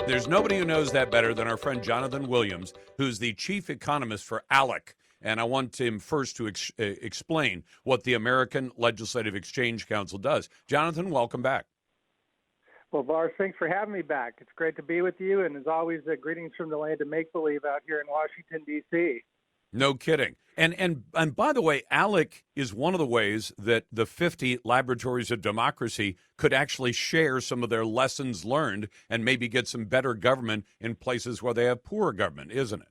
There's nobody who knows that better than our friend Jonathan Williams, who's the chief economist for ALEC. And I want him first to explain what the American Legislative Exchange Council does. Jonathan, welcome back. Well, Lars, thanks for having me back. It's great to be with you. And as always, greetings from the land of make-believe out here in Washington, D.C. No kidding. And by the way, ALEC is one of the ways that the 50 laboratories of democracy could actually share some of their lessons learned and maybe get some better government in places where they have poor government, isn't it?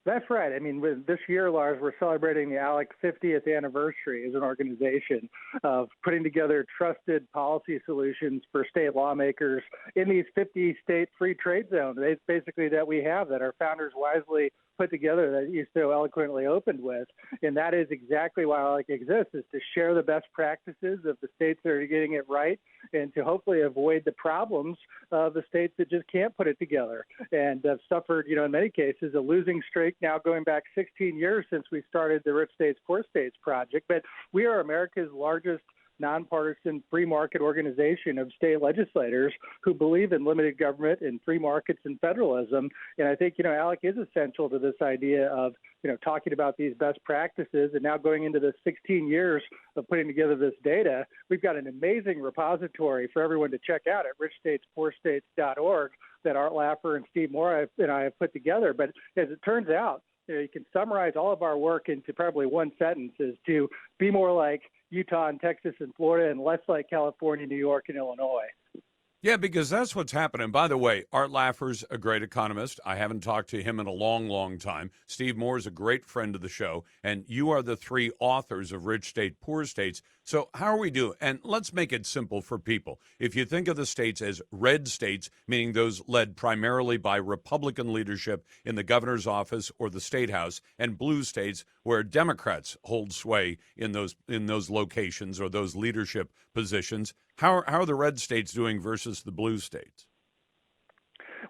That's right. I mean, this year, Lars, we're celebrating the ALEC 50th anniversary as an organization of putting together trusted policy solutions for state lawmakers in these 50 state free trade zones, basically that we have, that our founders wisely put together, that you so eloquently opened with. And that is exactly why ALEC exists, is to share the best practices of the states that are getting it right and to hopefully avoid the problems of the states that just can't put it together and have suffered, in many cases, a losing streak now going back 16 years since we started the Rich States, Poor States project. But we are America's largest nonpartisan free market organization of state legislators who believe in limited government and free markets and federalism. And I think, ALEC is essential to this idea of, talking about these best practices. And now going into the 16 years of putting together this data, we've got an amazing repository for everyone to check out at richstatespoorstates.org that Art Laffer and Steve Moore and I have put together. But as it turns out, you can summarize all of our work into probably one sentence, is to be more like Utah and Texas and Florida and less like California, New York, and Illinois. Yeah, because that's what's happening. By the way, Art Laffer's a great economist. I haven't talked to him in a long, long time. Steve Moore is a great friend of the show, and you are the three authors of Rich State, Poor States. So how are we doing? And let's make it simple for people. If you think of the states as red states, meaning those led primarily by Republican leadership in the governor's office or the state house, and blue states where Democrats hold sway in those locations or those leadership positions, how are the red states doing versus the blue states?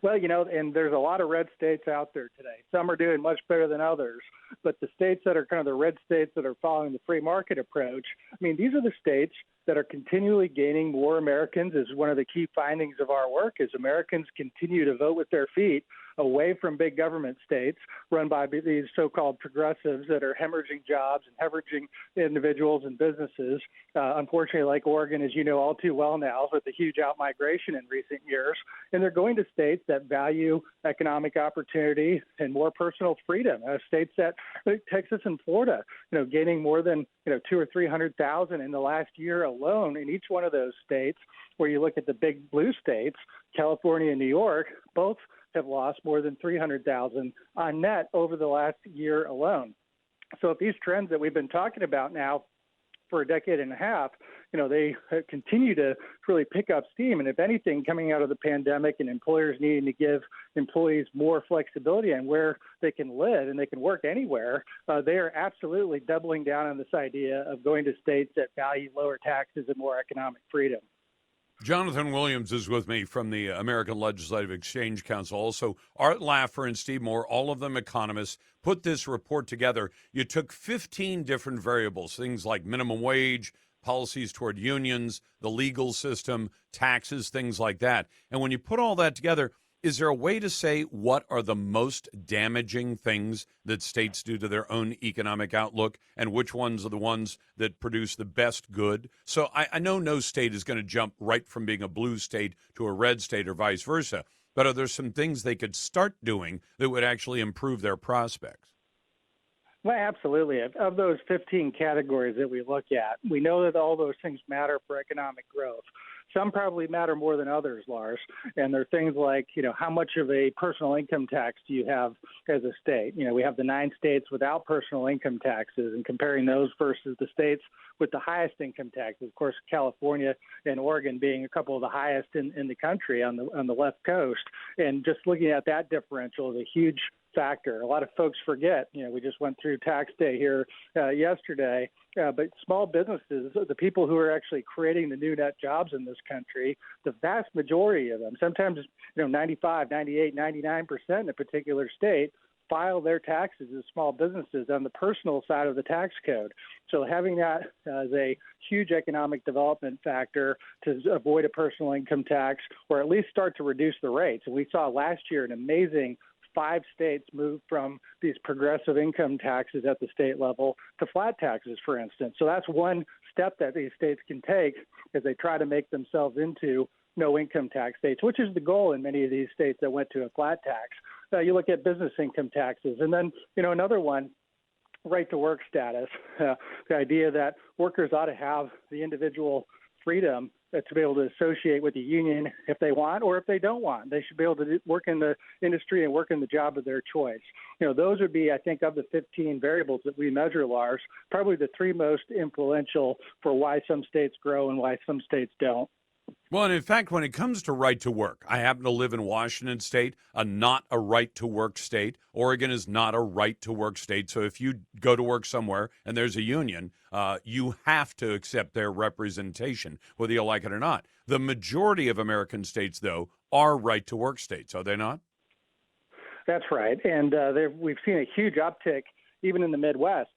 Well, and there's a lot of red states out there today. Some are doing much better than others. But the states that are kind of the red states that are following the free market approach, these are the states that are continually gaining more Americans. Is one of the key findings of our work, is Americans continue to vote with their feet away from big government states run by these so-called progressives that are hemorrhaging jobs and hemorrhaging individuals and businesses. Unfortunately, like Oregon, as you know all too well now, with the huge outmigration in recent years. And they're going to states that value economic opportunity and more personal freedom. States that, like Texas and Florida, gaining more than 200,000 or 300,000 in the last year alone in each one of those states. Where you look at the big blue states, California and New York, both have lost more than 300,000 on net over the last year alone. So if these trends that we've been talking about now for a decade and a half, they continue to really pick up steam. And if anything, coming out of the pandemic and employers needing to give employees more flexibility on where they can live and they can work anywhere, they are absolutely doubling down on this idea of going to states that value lower taxes and more economic freedom. Jonathan Williams is with me from the American Legislative Exchange Council. Also, Art Laffer and Steve Moore, all of them economists, put this report together. You took 15 different variables, things like minimum wage, policies toward unions, the legal system, taxes, things like that. And when you put all that together, is there a way to say what are the most damaging things that states do to their own economic outlook and which ones are the ones that produce the best good? So I know no state is going to jump right from being a blue state to a red state or vice versa, but are there some things they could start doing that would actually improve their prospects? Well, absolutely. Of those 15 categories that we look at, we know that all those things matter for economic growth. Some probably matter more than others, Lars. And they're things like, how much of a personal income tax do you have as a state? We have the 9 states without personal income taxes, and comparing those versus the states with the highest income taxes. Of course, California and Oregon being a couple of the highest in the country on the left coast. And just looking at that differential is a huge factor. A lot of folks forget, we just went through tax day here yesterday, but small businesses, the people who are actually creating the new net jobs in this country, the vast majority of them, sometimes 95, 98, 99% in a particular state, file their taxes as small businesses on the personal side of the tax code. So having that as a huge economic development factor to avoid a personal income tax, or at least start to reduce the rates. And we saw last year an amazing 5 states moved from these progressive income taxes at the state level to flat taxes, for instance. So that's one step that these states can take as they try to make themselves into no income tax states, which is the goal in many of these states that went to a flat tax. You look at business income taxes. And then, another one, right to work status, the idea that workers ought to have the individual freedom to be able to associate with the union if they want or if they don't want. They should be able to work in the industry and work in the job of their choice. Those would be, I think, of the 15 variables that we measure, Lars, probably the 3 most influential for why some states grow and why some states don't. Well, and in fact, when it comes to right to work, I happen to live in Washington State, not a right to work state. Oregon is not a right to work state. So if you go to work somewhere and there's a union, you have to accept their representation, whether you like it or not. The majority of American states, though, are right to work states, are they not? That's right. And we've seen a huge uptick even in the Midwest.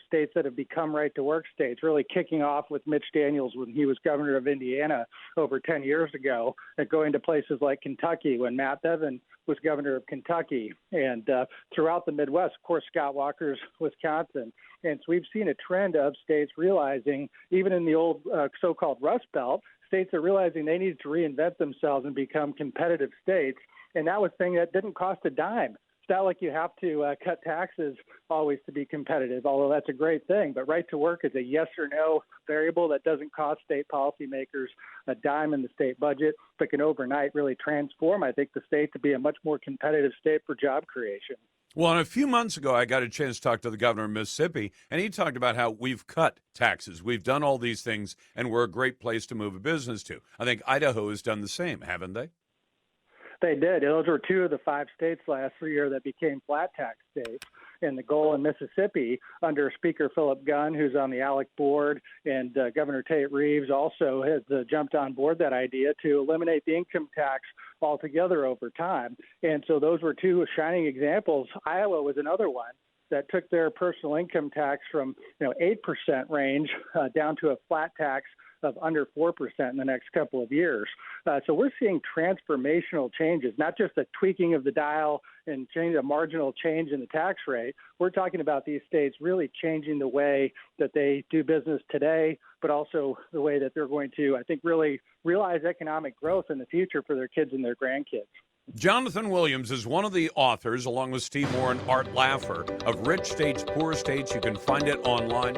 States that have become right-to-work states, really kicking off with Mitch Daniels when he was governor of Indiana over 10 years ago, and going to places like Kentucky when Matt Bevin was governor of Kentucky, and throughout the Midwest, of course, Scott Walker's Wisconsin. And so we've seen a trend of states realizing, even in the old so-called Rust Belt, states are realizing they need to reinvent themselves and become competitive states. And that was a thing that didn't cost a dime. It's not like you have to cut taxes always to be competitive, although that's a great thing. But right to work is a yes or no variable that doesn't cost state policymakers a dime in the state budget, but can overnight really transform, I think, the state to be a much more competitive state for job creation. Well, and a few months ago, I got a chance to talk to the governor of Mississippi, and he talked about how we've cut taxes. We've done all these things, and we're a great place to move a business to. I think Idaho has done the same, haven't they? They did. Those were 2 of the 5 states last year that became flat tax states. And the goal in Mississippi, under Speaker Philip Gunn, who's on the ALEC board, and Governor Tate Reeves also has jumped on board that idea to eliminate the income tax altogether over time. And so those were 2 shining examples. Iowa was another one that took their personal income tax from 8% range down to a flat tax of under 4% in the next couple of years. So we're seeing transformational changes, not just a tweaking of the dial and a marginal change in the tax rate. We're talking about these states really changing the way that they do business today, but also the way that they're going to, I think, really realize economic growth in the future for their kids and their grandkids. Jonathan Williams is one of the authors, along with Steve Moore and Art Laffer, of Rich States, Poor States. You can find it online.